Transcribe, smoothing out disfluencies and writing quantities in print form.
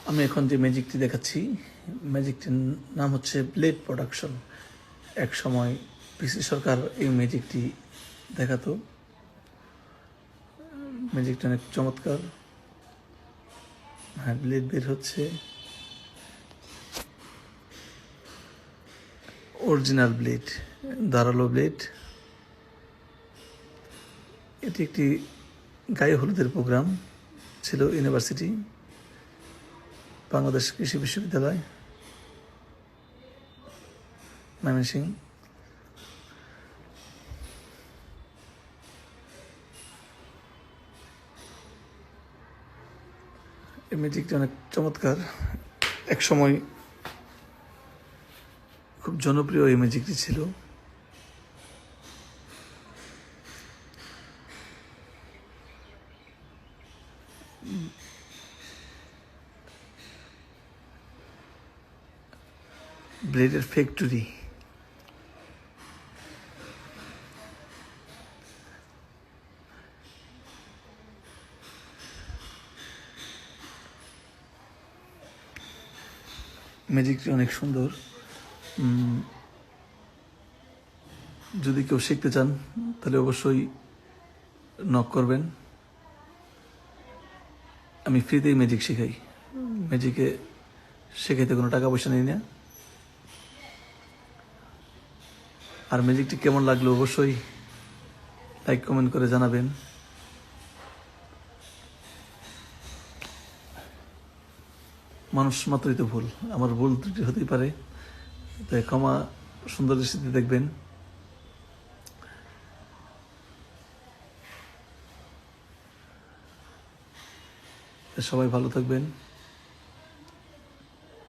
আমি এখন যে ম্যাজিকটি দেখাচ্ছি, ম্যাজিকটির নাম হচ্ছে ব্লেড প্রোডাকশন। এক সময় পিসি সরকার এই ম্যাজিকটি দেখাতো। ম্যাজিকটা অনেক চমৎকার। হ্যাঁ, ব্লেড বের হচ্ছে, অরিজিনাল ব্লেড, ধারালো ব্লেড। এটি একটি গায়ে হলুদের প্রোগ্রাম ছিল ইউনিভার্সিটি, বাংলাদেশ কৃষি বিশ্ববিদ্যালয়, ময়মনসিংহ। এই ম্যাজিকটি অনেক চমৎকার। এক সময় খুব জনপ্রিয় এই ম্যাজিকটি ছিল। ব্লেডের ফ্যাক্টরি। ম্যাজিকটি অনেক সুন্দর। যদি কেউ শিখতে চান তাহলে অবশ্যই নক করবেন। আমি ফ্রিতেই ম্যাজিক শেখাই। ম্যাজিকে শেখাইতে কোনো টাকা পয়সা নেই না। আর ম্যাজিকটি কেমন লাগলো অবশ্যই লাইক কমেন্ট করে জানাবেন। মানুষ মাত্রই তো ভুল, আমার ভুল ত্রুটি হতেই পারে, তাই ক্ষমা সুন্দর দৃষ্টিতে দেখবেন। সবাই ভালো থাকবেন।